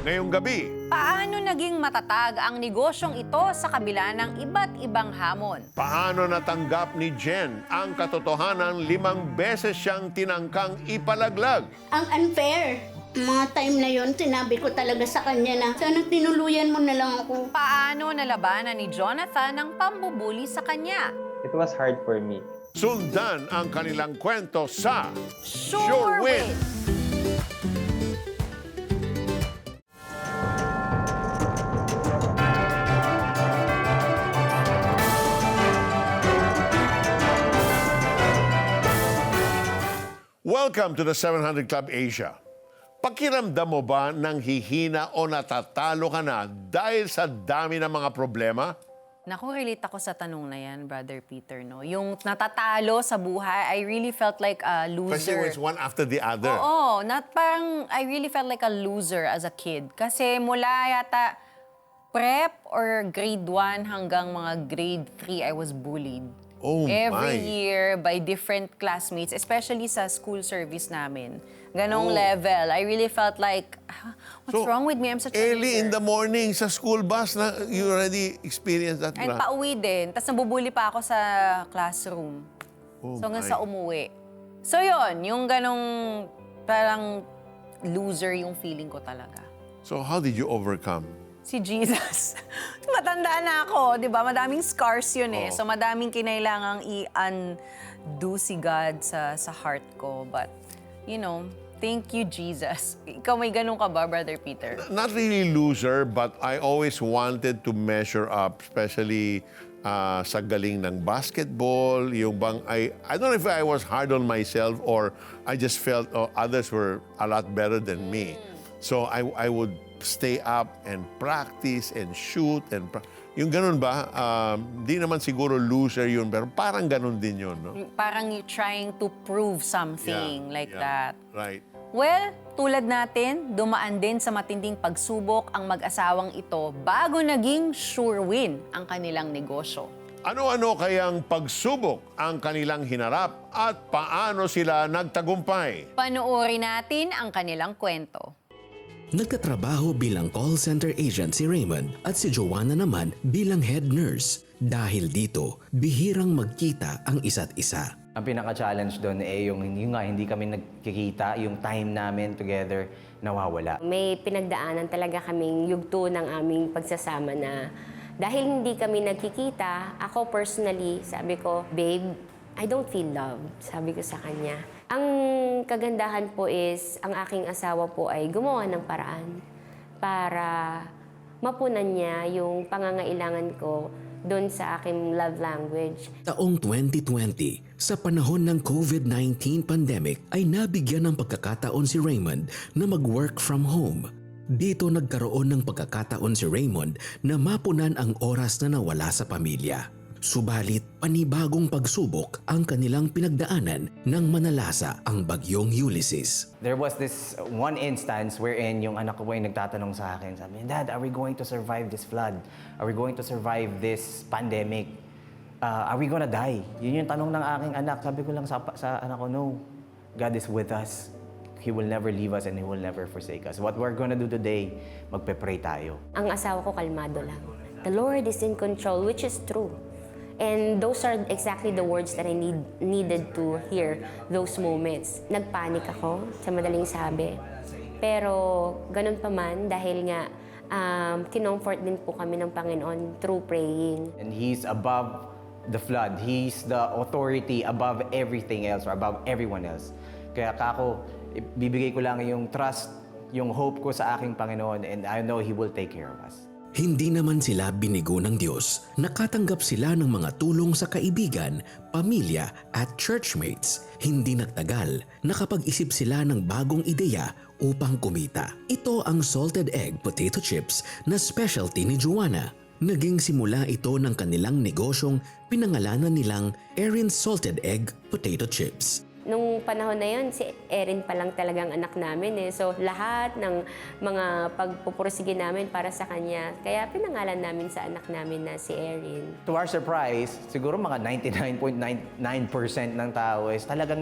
ngayong gabi. Paano naging matatag ang negosyong ito sa kabila ng iba't ibang hamon? Paano natanggap ni Jen ang katotohanan 5 beses siyang tinangkang ipalaglag? Ang unfair. Mga time na yon, sinabi ko talaga sa kanya na, sana tinuluyan mo na lang ako. Paano nalabanan ni Jonathan ang pambubuli sa kanya? It was hard for me. Sundan ang kanilang kwento sa Sure Win! Welcome to the 700 Club Asia. Pakiramdam mo ba nang hihina o natatalo ka na dahil sa dami ng mga problema? Naku, relate ako sa tanong na yan, Brother Peter, no? Yung natatalo sa buhay, I really felt like a Kasi loser. it's one after the other. Oo, parang I really felt like a loser as a kid. Kasi mula yata prep or grade 1 hanggang mga grade 3, I was bullied. Oh Every my. year by different classmates, especially sa school service namin. Ganong Oh. level. I really felt like, what's wrong with me? I'm such a Early in loser. the morning sa school bus na you already experienced that. And pauwi din. Tapos nabubuli pa ako sa classroom. Oh So hanggang my. sa umuwi. So yon, yung ganong parang loser yung feeling ko talaga. So how did you overcome? Si Jesus. Matanda na ako, di ba? Madaming scars yun eh. Oo. So madaming kinailangang i-undo si God sa heart ko. But, you know, thank you, Jesus. Ikaw may ganun ka ba, Brother Peter? Not really loser, but I always wanted to measure up, especially sa galing ng basketball. Yung bang, I don't know if I was hard on myself or I just felt others were a lot better than me. So I would stay up and practice and shoot. Yung ganun ba, di naman siguro loser yun, pero parang ganun din yun, no? Parang you trying to prove something like that. Right. Well, tulad natin, dumaan din sa matinding pagsubok ang mag-asawang ito bago naging sure win ang kanilang negosyo. Ano-ano kayang pagsubok ang kanilang hinarap at paano sila nagtagumpay? Panoorin natin ang kanilang kwento. Nagtatrabaho bilang call center agent si Raymond at si Joanna naman bilang head nurse. Dahil dito, bihirang magkita ang isa't isa. Ang pinaka-challenge doon yung nga, hindi kami nagkikita, yung time namin together nawawala. May pinagdaanan talaga kaming yugto ng aming pagsasama na dahil hindi kami nagkikita, ako personally, sabi ko, babe, I don't feel love, sabi ko sa kanya. Ang kagandahan po is, ang aking asawa po ay gumawa ng paraan para mapunan niya yung pangangailangan ko doon sa aking love language. Taong 2020, sa panahon ng COVID-19 pandemic ay nabigyan ng pagkakataon si Raymond na mag-work from home. Dito nagkaroon ng pagkakataon si Raymond na mapunan ang oras na nawala sa pamilya. Subalit, panibagong pagsubok ang kanilang pinagdaanan nang manalasa ang bagyong Ulysses. There was this one instance wherein yung anak ko ay nagtatanong sa akin, sabi, Dad, are we going to survive this flood? Are we going to survive this pandemic? Are we gonna die? Yun yung tanong ng aking anak. Sabi ko lang sa anak ko, no, God is with us. He will never leave us and He will never forsake us. What we're gonna do today, magpe-pray tayo. Ang asawa ko kalmado lang. The Lord is in control, which is true. And those are exactly the words that I needed to hear those moments. Nagpanik ako, sa madaling sabi. Pero ganun pa man, dahil nga kinomfort din po kami ng Panginoon through praying. And He's above the flood. He's the authority above everything else or above everyone else. Kaya kako, bibigay ko lang yung trust, yung hope ko sa aking Panginoon, and I know He will take care of us. Hindi naman sila binigo ng Diyos. Nakatanggap sila ng mga tulong sa kaibigan, pamilya at churchmates. Hindi nagtagal, nakapag-isip sila ng bagong ideya upang kumita. Ito ang salted egg potato chips na specialty ni Joanna. Naging simula ito ng kanilang negosyong pinangalanan nilang Erin's Salted Egg Potato Chips. Nung panahon na yun, si Erin pa lang talagang anak namin eh. So lahat ng mga pagpupursige namin para sa kanya, kaya pinangalan namin sa anak namin na si Erin. To our surprise, siguro mga 99.99% ng tao is talagang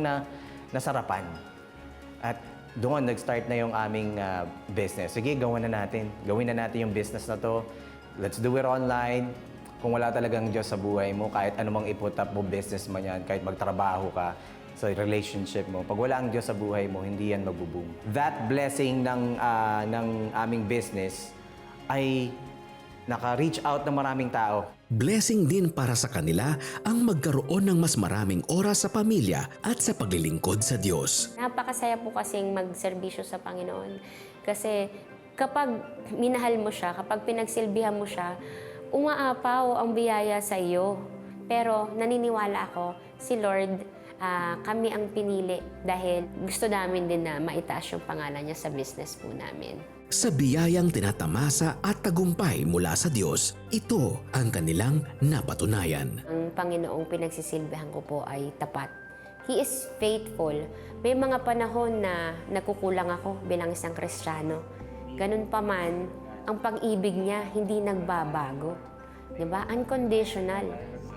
nasarapan. At Doon, nag-start na yung aming business. Sige, gawin na natin. Gawin na natin yung business na to. Let's do it online. Kung wala talagang Diyos sa buhay mo, kahit anumang iput up mo, business man yan, kahit magtrabaho ka sa relationship mo, pag wala ang Diyos sa buhay mo, hindi yan magbo-boom. That blessing ng aming business ay naka-reach out ng maraming tao. Blessing din para sa kanila ang magkaroon ng mas maraming oras sa pamilya at sa paglilingkod sa Diyos. Napakasaya po kasing magserbisyo sa Panginoon. Kasi kapag minahal mo siya, kapag pinagsilbihan mo siya, umaapaw ang biyaya sa iyo. Pero naniniwala ako, si Lord, kami ang pinili dahil gusto namin din na maitaas yung pangalan niya sa business po namin. Sa biyayang tinatamasa at tagumpay mula sa Diyos, ito ang kanilang napatunayan. Ang Panginoong pinagsisilbihan ko po ay tapat. He is faithful. May mga panahon na nagkukulang ako bilang isang Kristiyano. Ganun pa man, ang pag-ibig niya hindi nagbabago. Diba? Unconditional.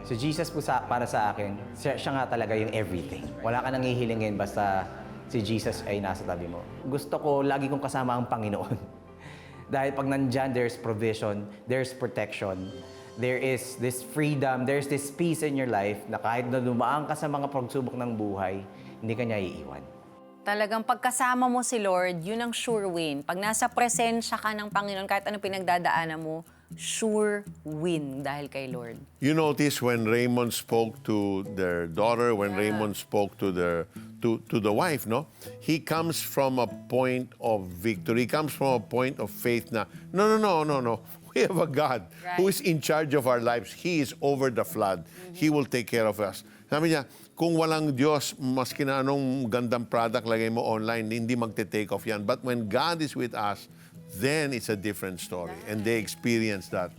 Si Jesus po para sa akin, siya nga talaga yung everything. Wala ka nang hihilingin basta si Jesus ay nasa tabi mo. Gusto ko lagi kong kasama ang Panginoon. Dahil pag nandyan, there's provision, there's protection, there is this freedom, there's this peace in your life na kahit na dumaan ka sa mga pagsubok ng buhay, hindi ka niya iiwan. Talagang pagkasama mo si Lord, yun ang sure win. Pag nasa presensya ka ng Panginoon, kahit anong pinagdadaanan mo, sure win dahil kay Lord. You notice when Raymond spoke to their daughter, when Raymond spoke to the wife, no? He comes from a point of victory. He comes from a point of faith na, no. We have a God who is in charge of our lives. He is over the flood. He will take care of us. Sabi niya, kung walang Diyos, maski na anong gandang product lagay mo online, hindi magte-take off yan. But when God is with us, then it's a different story. And they experience that.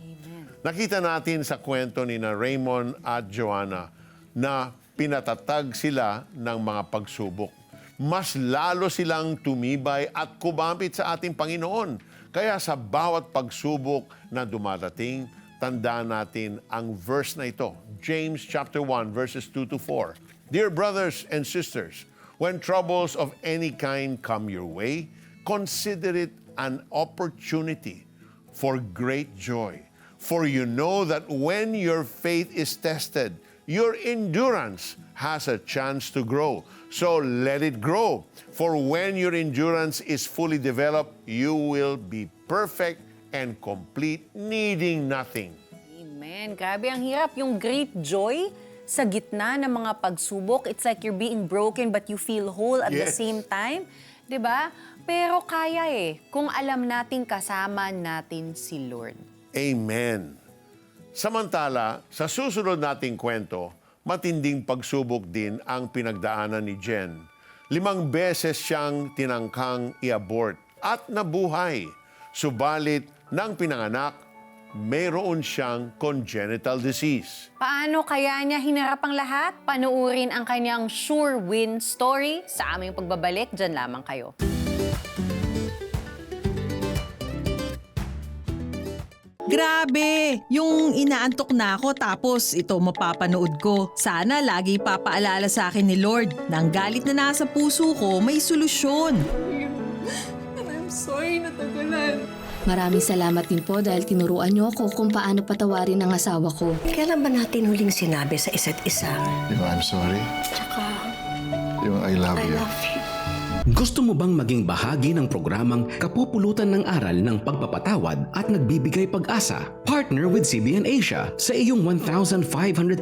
Nakita natin sa kwento ni na Raymond at Joanna na pinatatag sila ng mga pagsubok. Mas lalo silang tumibay at kumapit sa ating Panginoon. Kaya sa bawat pagsubok na dumarating, tandaan natin ang verse na ito. James chapter 1 verses 2 to 4. Dear brothers and sisters, when troubles of any kind come your way, consider it an opportunity for great joy. For you know that when your faith is tested, your endurance has a chance to grow. So let it grow. For when your endurance is fully developed, you will be perfect and complete, needing nothing. Amen. Grabe, ang hirap. Yung great joy sa gitna ng mga pagsubok. It's like you're being broken but you feel whole at the Yes. same time. 'Di ba? Pero kaya kung alam nating kasama natin si Lord. Amen. Samantala, sa susunod nating kwento, matinding pagsubok din ang pinagdaanan ni Jen. 5 beses siyang tinangkang i-abort at nabuhay. Subalit, nang pinanganak, mayroon siyang congenital disease. Paano kaya niya hinarap ang lahat? Panuurin ang kanyang sure win story sa aming pagbabalik. Diyan lamang kayo. Grabe! Yung inaantok na ako tapos ito mapapanood ko. Sana lagi papaalala sa akin ni Lord na ang galit na nasa puso ko may solusyon. Maraming salamat din po dahil tinuruan niyo ako kung paano patawarin ang asawa ko. Kailan ba natin huling sinabi sa isa't isa? Yung I'm sorry, Tsaka, yung I love I you. love you. Gusto mo bang maging bahagi ng programang Kapupulutan ng Aral ng Pagpapatawad at Nagbibigay Pag-asa? Partner with CBN Asia. Sa iyong 1,500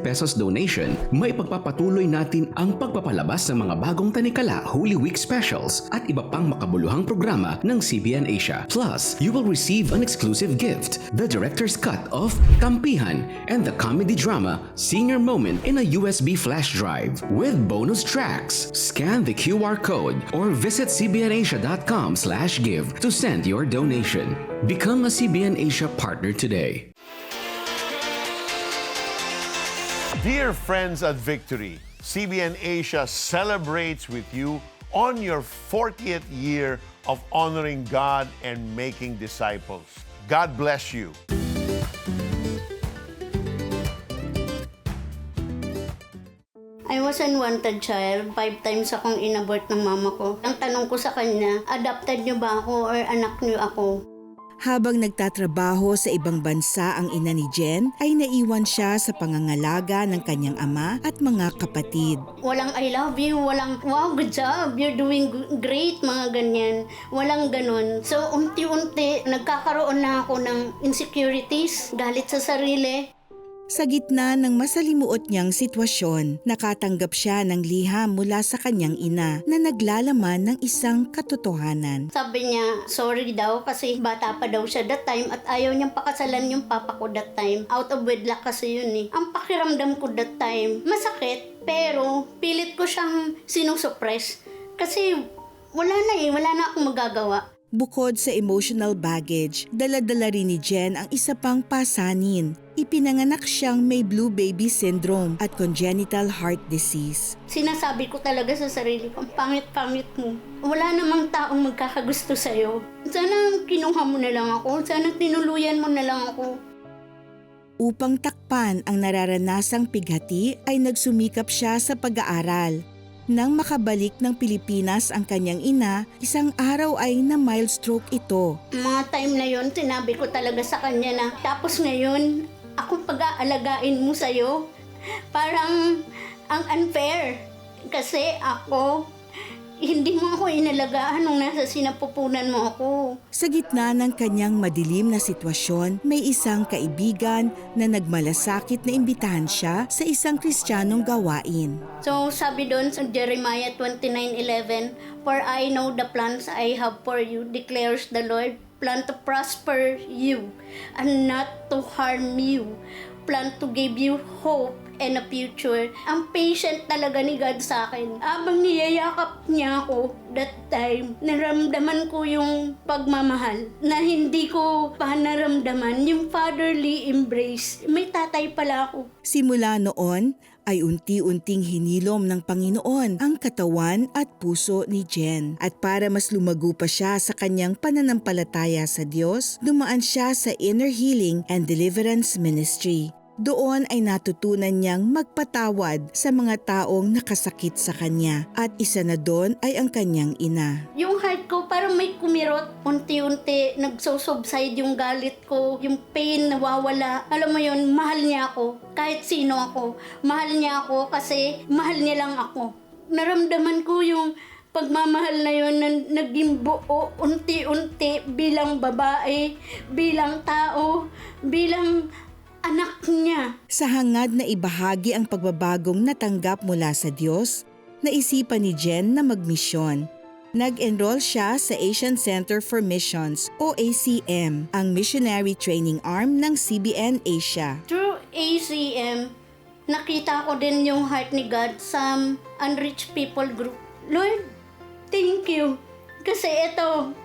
pesos donation, may pagpapatuloy natin ang pagpapalabas ng mga bagong tanikala Holy Week specials at iba pang makabuluhang programa ng CBN Asia. Plus, you will receive an exclusive gift, the director's cut of Kampihan and the comedy drama Senior Moment in a USB flash drive with bonus tracks. Scan the QR code or visit cbnasia.com/give to send your donation. Become a CBN Asia partner today. Dear friends at Victory, CBN Asia celebrates with you on your 40th year of honoring God and making disciples. God bless you. I was unwanted child. 5 times akong inabort ng mama ko. Ang tanong ko sa kanya, adopted niyo ba ako or anak niyo ako? Habang nagtatrabaho sa ibang bansa ang ina ni Jen, ay naiwan siya sa pangangalaga ng kanyang ama at mga kapatid. Walang I love you, walang wow, good job, you're doing great, mga ganyan. Walang ganun. So, unti-unti, nagkakaroon na ako ng insecurities, galit sa sarili. Sa gitna ng masalimuot niyang sitwasyon, nakatanggap siya ng liham mula sa kanyang ina na naglalaman ng isang katotohanan. Sabi niya, sorry daw kasi bata pa daw siya that time at ayaw niyang pakasalan yung papa ko that time. Out of wedlock kasi yun eh. Ang pakiramdam ko that time, masakit, pero pilit ko siyang sinusuppress kasi wala na akong magagawa. Bukod sa emotional baggage, dala-dala rin ni Jen ang isa pang pasanin. Ipinanganak siyang may blue baby syndrome at congenital heart disease. Sinasabi ko talaga sa sarili ko, pangit-pangit mo. Wala namang taong magkakagusto sa'yo. Sana kinuha mo na lang ako, sana tinuluyan mo na lang ako. Upang takpan ang nararanasang pighati ay nagsumikap siya sa pag-aaral. Nang makabalik ng Pilipinas ang kanyang ina, isang araw ay na mild stroke ito. Mga time na yon, sinabi ko talaga sa kanya na, tapos ngayon, ako pag-aalagain mo sa'yo. Parang ang unfair. Kasi ako, hindi mo ako inalagaan nung nasa sinapupunan mo ako. Sa gitna ng kanyang madilim na sitwasyon, may isang kaibigan na nagmalasakit na imbitahan siya sa isang Kristiyanong gawain. So sabi doon sa Jeremiah 29:11, For I know the plans I have for you, declares the Lord, plan to prosper you and not to harm you, plan to give you hope and a future. Ang patient talaga ni God sa akin. Habang niyayakap niya ako that time, naramdaman ko yung pagmamahal na hindi ko pa naramdaman, yung fatherly embrace. May tatay pala ako. Simula noon ay unti-unting hinilom ng Panginoon ang katawan at puso ni Jen. At para mas lumago pa siya sa kanyang pananampalataya sa Diyos, dumaan siya sa Inner Healing and Deliverance Ministry. Doon ay natutunan niyang magpatawad sa mga taong nakasakit sa kanya at isa na doon ay ang kanyang ina. Yung heart ko parang may kumirot. Unti-unti nagsusubside yung galit ko, yung pain nawawala. Alam mo yun, mahal niya ako. Kahit sino ako, mahal niya ako kasi mahal niya lang ako. Naramdaman ko yung pagmamahal na yun na naging buo unti-unti bilang babae, bilang tao, bilang anak niya. Sa hangad na ibahagi ang pagbabagong natanggap mula sa Diyos, naisipan ni Jen na magmisyon. Nag-enroll siya sa Asian Center for Missions o ACM, ang missionary training arm ng CBN Asia. Through ACM, nakita ko din yung heart ni God sa unreached people group. Lord, thank you. Kasi ito,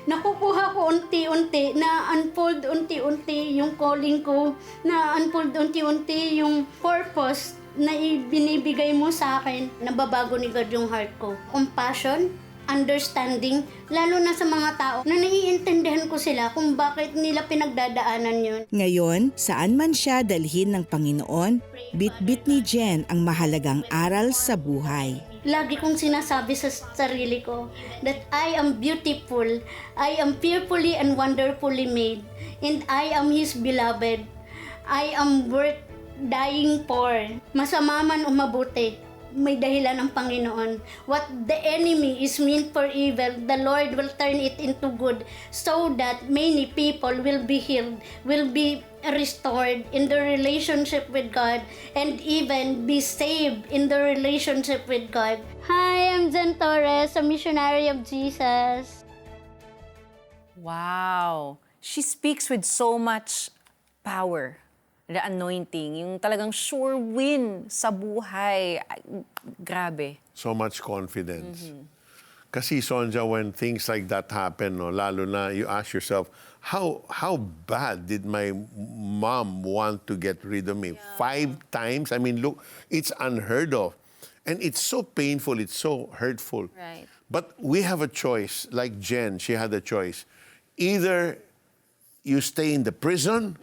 nakukuha ko unti-unti, na-unfold unti-unti yung calling ko, na-unfold unti-unti yung purpose na ibinibigay mo sa akin. Nababago ni God yung heart ko. Compassion, understanding, lalo na sa mga tao na naiintindihan ko sila kung bakit nila pinagdadaanan yun. Ngayon, saan man siya dalhin ng Panginoon, bit-bit ni Jen ang mahalagang aral sa buhay. Lagi kong sinasabi sa sarili ko that I am beautiful, I am fearfully and wonderfully made, and I am His beloved. I am worth dying for. Masama man o mabuti, may dahilan ang Panginoon. What the enemy is meant for evil, the Lord will turn it into good so that many people will be healed, will be restored in the relationship with God, and even be saved in the relationship with God. Hi, I'm Jen Torres, a missionary of Jesus. Wow. She speaks with so much power. The anointing, yung talagang sure win sa buhay. Ay, grabe. So much confidence. Kasi Sonja, when things like that happen, no, lalo na you ask yourself, how bad did my mom want to get rid of me? 5 times? I mean, look, it's unheard of. And it's so painful, it's so hurtful. Right. But we have a choice, like Jen, she had a choice. Either you stay in the prison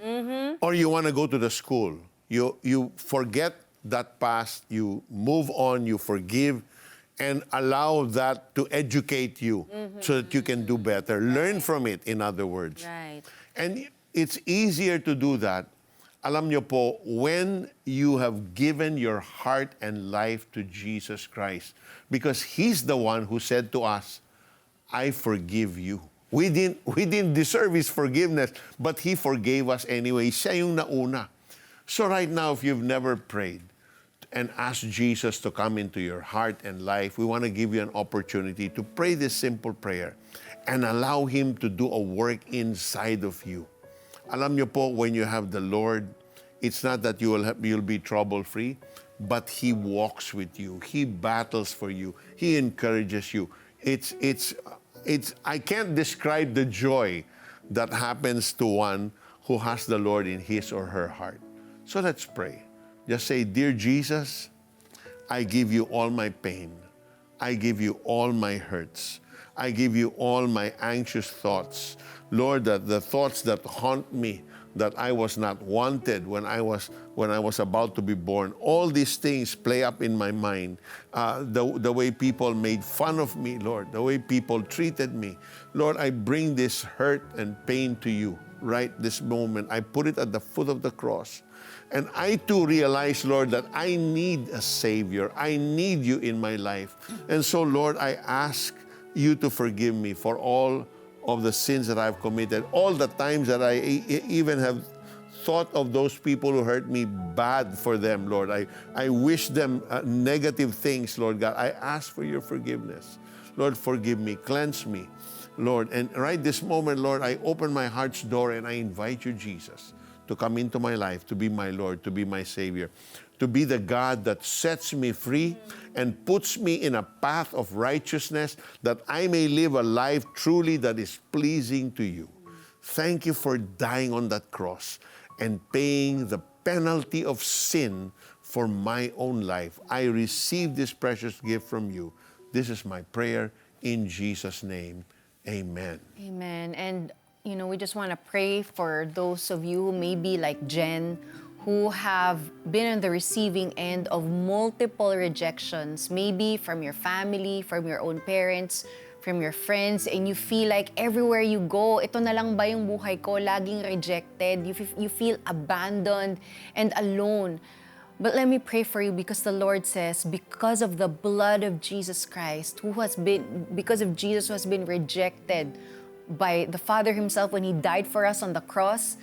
or you want to go to the school. You forget that past, you move on, you forgive, and allow that to educate you so that you can do better. Learn from it, in other words. Right. And it's easier to do that, alam nyo po, when you have given your heart and life to Jesus Christ. Because He's the one who said to us, I forgive you. We didn't deserve His forgiveness, but He forgave us anyway. Siya yung nauna. So right now, if you've never prayed and asked Jesus to come into your heart and life, we want to give you an opportunity to pray this simple prayer and allow Him to do a work inside of you. Alam niyo po, when you have the Lord, it's not that you'll be trouble-free, but He walks with you. He battles for you. He encourages you. I can't describe the joy that happens to one who has the Lord in his or her heart. So let's pray. Just say, Dear Jesus, I give you all my pain. I give you all my hurts. I give you all my anxious thoughts. Lord, that the thoughts that haunt me, that I was not wanted when I was about to be born. All these things play up in my mind. The way people made fun of me, Lord, the way people treated me. Lord, I bring this hurt and pain to you right this moment. I put it at the foot of the cross. And I too realize, Lord, that I need a Savior. I need you in my life. And so, Lord, I ask you to forgive me for all of the sins that I've committed, all the times that I even have thought of those people who hurt me bad for them, Lord. I wish them negative things, Lord God. I ask for your forgiveness. Lord, forgive me, cleanse me, Lord. And right this moment, Lord, I open my heart's door and I invite you, Jesus, to come into my life, to be my Lord, to be my Savior, to be the God that sets me free and puts me in a path of righteousness, that I may live a life truly that is pleasing to you. Thank you for dying on that cross and paying the penalty of sin for my own life. I receive this precious gift from you. This is my prayer in Jesus' name. Amen. Amen. And, we just want to pray for those of you who may be like Jen, who have been on the receiving end of multiple rejections, maybe from your family, from your own parents, from your friends, and you feel like everywhere you go, ito na lang ba yung buhay ko, laging rejected, you feel abandoned and alone. But let me pray for you, because the Lord says, because of the blood of Jesus Christ, because of Jesus who has been rejected by the Father Himself when He died for us on the cross,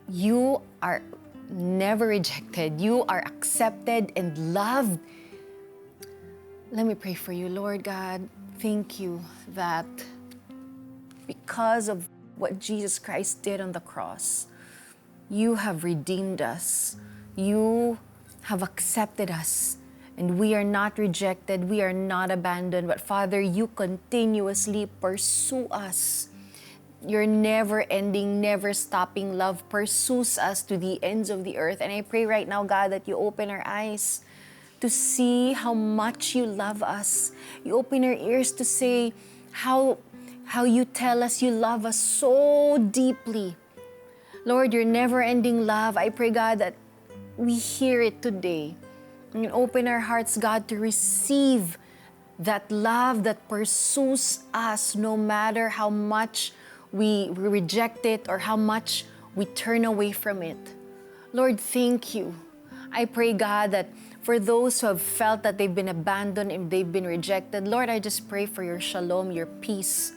you are never rejected. You are accepted and loved. Let me pray for you. Lord God, thank you that because of what Jesus Christ did on the cross, you have redeemed us. You have accepted us. And we are not rejected. We are not abandoned. But Father, you continuously pursue us. Your never-ending, never-stopping love pursues us to the ends of the earth. And I pray right now, God, that you open our eyes to see how much you love us. You open our ears to say how you tell us you love us so deeply. Lord, your never-ending love, I pray, God, that we hear it today. And open our hearts, God, to receive that love that pursues us no matter how much we reject it or how much we turn away from it. Lord, thank you. I pray, God, that for those who have felt that they've been abandoned and they've been rejected, Lord, I just pray for your shalom, your peace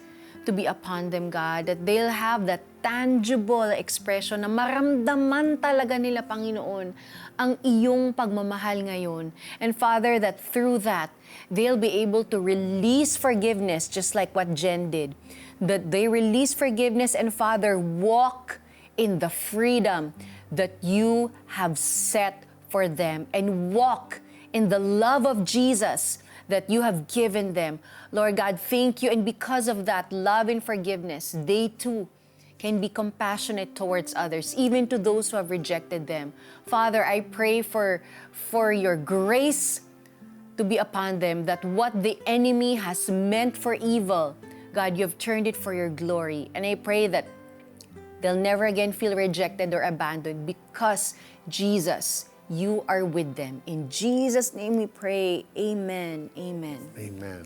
to be upon them, God, that they'll have that tangible expression na maramdaman talaga nila, Panginoon, ang iyong pagmamahal ngayon. And Father, that through that, they'll be able to release forgiveness, just like what Jen did. That they release forgiveness and, Father, walk in the freedom that you have set for them and walk in the love of Jesus that you have given them. Lord God, thank you. And because of that love and forgiveness, they too can be compassionate towards others, even to those who have rejected them. Father, I pray for your grace to be upon them, that what the enemy has meant for evil, God, you have turned it for your glory. And I pray that they'll never again feel rejected or abandoned, because Jesus you are with them. In Jesus' name we pray. Amen. Amen. Amen.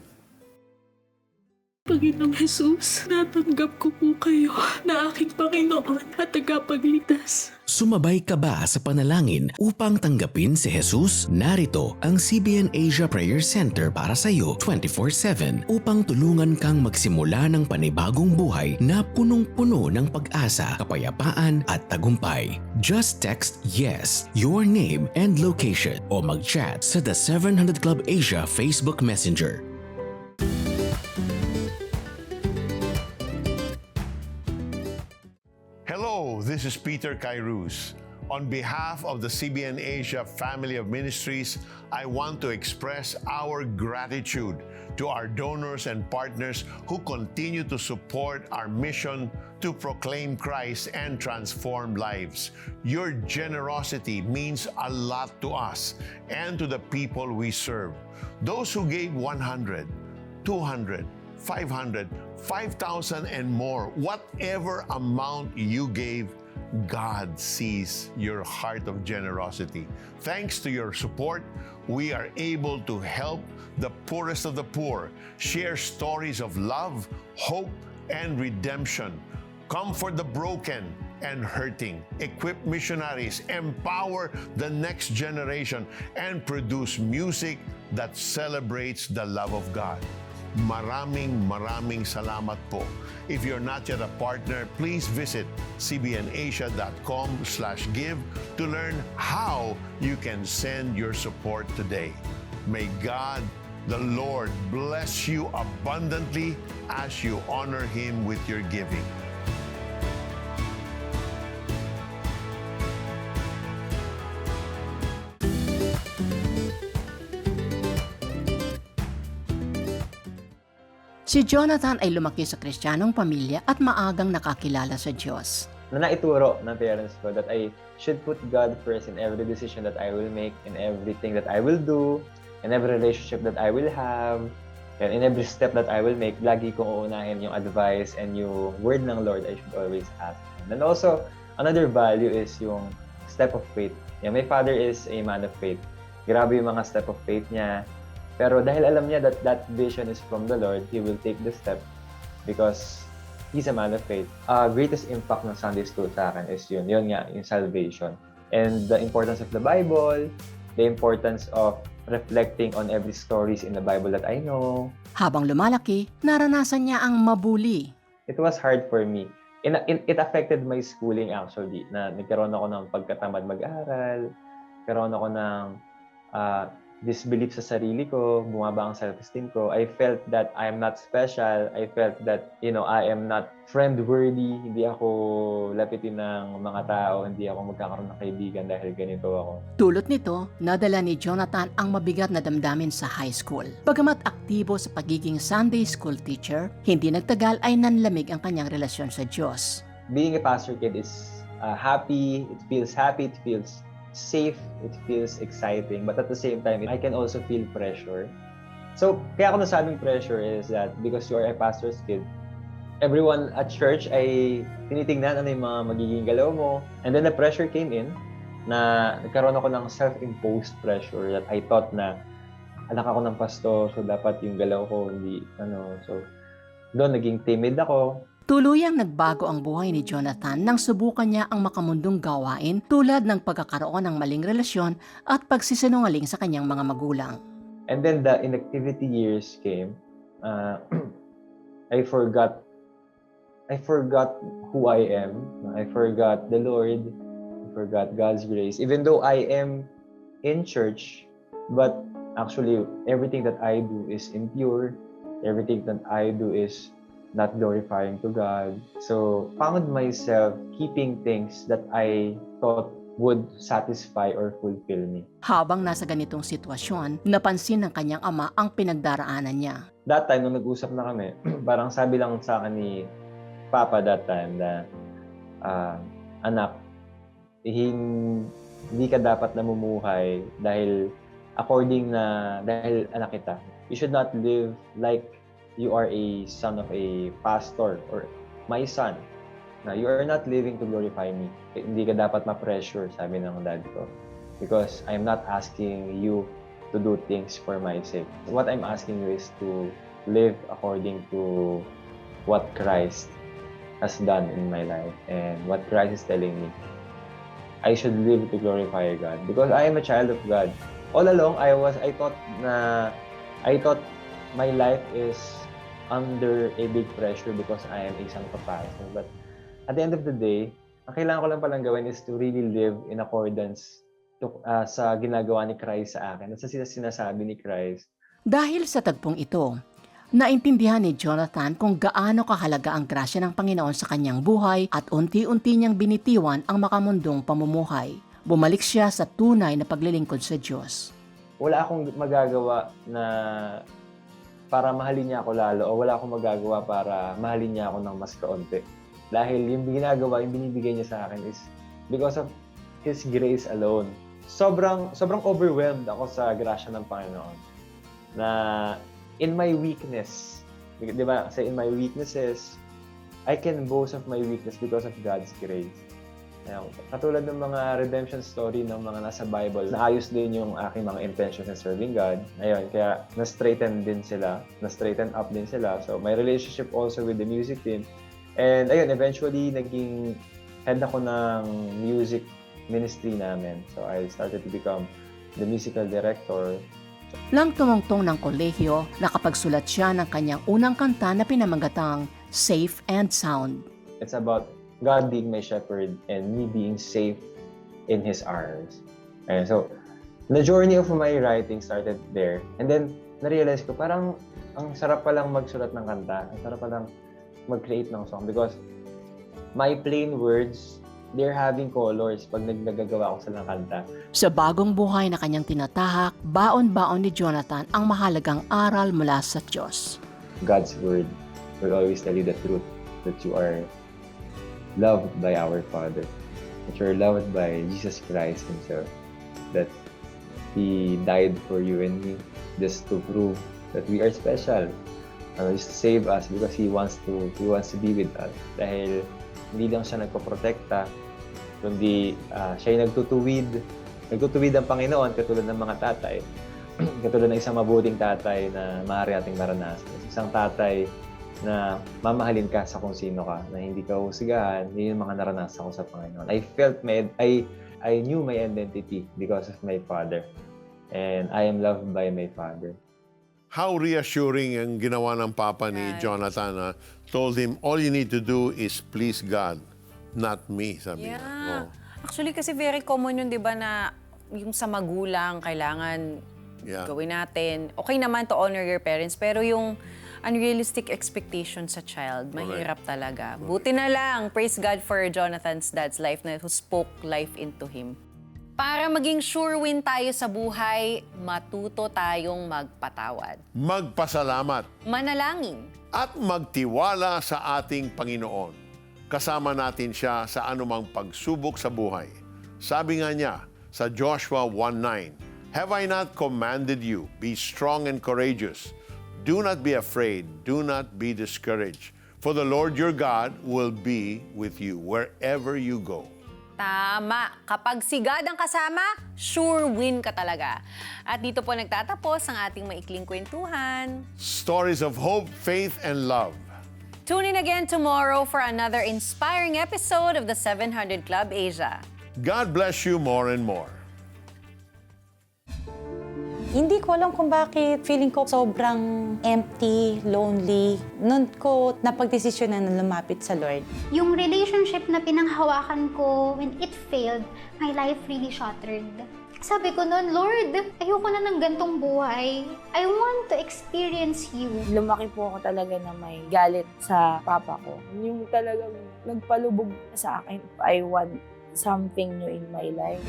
Panginoong Jesus, natanggap ko po kayo na aking Panginoon at tagapagligtas. Sumabay ka ba sa panalangin upang tanggapin si Jesus? Narito ang CBN Asia Prayer Center para sa iyo 24/7 upang tulungan kang magsimula ng panibagong buhay na punong-puno ng pag-asa, kapayapaan at tagumpay. Just text YES, your name and location o mag-chat sa The 700 Club Asia Facebook Messenger. Hello, this is Peter Kairos. On behalf of the CBN Asia family of ministries, I want to express our gratitude to our donors and partners who continue to support our mission to proclaim Christ and transform lives. Your generosity means a lot to us and to the people we serve. Those who gave 100, 200, 500, 5,000 and more, whatever amount you gave, God sees your heart of generosity. Thanks to your support, we are able to help the poorest of the poor, share stories of love, hope, and redemption, comfort the broken and hurting, equip missionaries, empower the next generation, and produce music that celebrates the love of God. Maraming salamat po. If you're not yet a partner, please visit cbnasia.com/give to learn how you can send your support today. May God, the Lord, bless you abundantly as you honor Him with your giving. Si Jonathan ay lumaki sa Kristiyanong pamilya at maagang nakakilala sa Diyos. Na naituro ng parents ko that I should put God first in every decision that I will make, in everything that I will do, in every relationship that I will have, and in every step that I will make. Lagi kong uunahin yung advice and yung word ng Lord I should always ask. And also, another value is yung step of faith. Yeah, my father is a man of faith. Grabe yung mga step of faith niya. Pero dahil alam niya that that vision is from the Lord, he will take the step because he's a man of faith. Greatest impact ng Sunday school sa akin is yun nga, yung salvation. And the importance of the Bible, the importance of reflecting on every stories in the Bible that I know. Habang lumalaki, naranasan niya ang mabuli. It was hard for me. It affected my schooling actually, na nagkaroon ako ng pagkatamad mag-aral, nagkaroon ako ng disbelief sa sarili ko, bumaba ang self-esteem ko. I felt that I am not special. I felt that, I am not friend-worthy. Hindi ako lapitin ng mga tao. Hindi ako magkakaroon ng kaibigan dahil ganito ako. Dulot nito, nadala ni Jonathan ang mabigat na damdamin sa high school. Bagamat aktibo sa pagiging Sunday school teacher, hindi nagtagal ay nanlamig ang kanyang relasyon sa Diyos. Being a pastor kid is happy. It feels safe, it feels exciting, but at the same time, I can also feel pressure. So, kaya ako nasabing pressure is that because you are a pastor's kid, everyone at church ay tinitingnan ano yung mga magiging galaw mo. And then the pressure came in na nagkaroon ako ng self-imposed pressure that I thought na anak ako ng pastor, so dapat yung galaw ko hindi, so doon naging timid ako. Tuluyang nagbago ang buhay ni Jonathan nang subukan niya ang makamundong gawain tulad ng pagkakaroon ng maling relasyon at pagsisinungaling sa kanyang mga magulang. And then the inactivity years came. I forgot who I am. I forgot the Lord. I forgot God's grace. Even though I am in church, but actually everything that I do is impure. Everything that I do is not glorifying to God. So, found myself keeping things that I thought would satisfy or fulfill me. Habang nasa ganitong sitwasyon, napansin ng kanyang ama ang pinagdaraanan niya. That time, nung nag-usap na kami, parang sabi lang sa akin ni Papa that time na, anak, hindi ka dapat namumuhay dahil dahil anak kita. You should not live like you are a son of a pastor or my son. Na you are not living to glorify me. Hindi ka dapat ma-pressure, sabi ng dad ko. because I'm not asking you to do things for my sake. What I'm asking you is to live according to what Christ has done in my life and what Christ is telling me. I should live to glorify God because I am a child of God. All along, I thought my life is under a big pressure because I am isang pastor. But at the end of the day, ang kailangan ko lang palang gawin is to really live in accordance sa ginagawa ni Christ sa akin at sa sinasabi ni Christ. Dahil sa tagpong ito, naintindihan ni Jonathan kung gaano kahalaga ang grasya ng Panginoon sa kanyang buhay at unti-unti niyang binitiwan ang makamundong pamumuhay. Bumalik siya sa tunay na paglilingkod sa Diyos. Wala akong magagawa na para mahalin niya ako lalo o wala akong magagawa para mahalin niya ako ng mas kaunti. Dahil yung ginagawa, yung binibigay niya sa akin is because of His grace alone. Sobrang overwhelmed ako sa grasya ng Panginoon na in my weakness, di ba? Kasi in my weaknesses, I can boast of my weakness because of God's grace. Ayun, katulad ng mga redemption story ng mga nasa Bible, naayos din yung aking mga intentions in serving God. Ayun, kaya na-straighten up din sila. So, my relationship also with the music team. And ayun, eventually, naging head ako ng music ministry namin. So, I started to become the musical director. Lang tumungtong ng kolehiyo, nakapagsulat siya ng kanyang unang kanta na pinamagatang Safe and Sound. It's about God being my shepherd and me being safe in His arms. And so, the journey of my writing started there. And then, na-realize ko, parang ang sarap palang magsulat ng kanta. Ang sarap palang mag-create ng song because my plain words, they're having colors pag nagagawa ko sa kanta. Sa bagong buhay na kanyang tinatahak, baon-baon ni Jonathan ang mahalagang aral mula sa Diyos. God's word will always tell you the truth, that you are loved by our Father, that you are loved by Jesus Christ Himself, that He died for you and me just to prove that we are special, just to save us because He wants to be with us. Dahil hindi lang siya nagpoprotekta, kundi siya yung nagtutuwid ang Panginoon katulad ng mga tatay, katulad ng isang mabuting tatay na maaari ating maranasan. Isang tatay na mamahalin ka sa kung sino ka, na hindi ka husgahan, yun yung mga naranasan ko sa Panginoon. I knew my identity because of my Father, and I am loved by my Father. How reassuring ang ginawa ng papa ni Jonathan. Told him, all you need to do is please God, not me, sabi niya. Oh. Actually, kasi very common yun, di ba, na yung sa magulang, kailangan gawin natin. Okay naman to honor your parents, pero yung unrealistic expectation sa child, mahirap talaga. Buti na lang, praise God for Jonathan's dad's life na who spoke life into him. Para maging sure win tayo sa buhay, matuto tayong magpatawad. Magpasalamat. Manalangin. At magtiwala sa ating Panginoon. Kasama natin siya sa anumang pagsubok sa buhay. Sabi nga niya sa Joshua 1:9, "Have I not commanded you, be strong and courageous? Do not be afraid, do not be discouraged, for the Lord your God will be with you wherever you go." Tama. Kapag si God ang kasama, sure win ka talaga. At dito po nagtatapos ang ating maikling kwentuhan. Stories of hope, faith, and love. Tune in again tomorrow for another inspiring episode of the 700 Club Asia. God bless you more and more. Hindi ko alam kung bakit feeling ko sobrang empty, lonely. Noon ko napagdesisyon na lumapit sa Lord. Yung relationship na pinanghawakan ko, when it failed, my life really shattered. Sabi ko noon, Lord, ayoko na ng gantong buhay. I want to experience you. Lumaki po ako talaga na may galit sa papa ko. Yung talagang nagpalubog sa akin, I want something new in my life.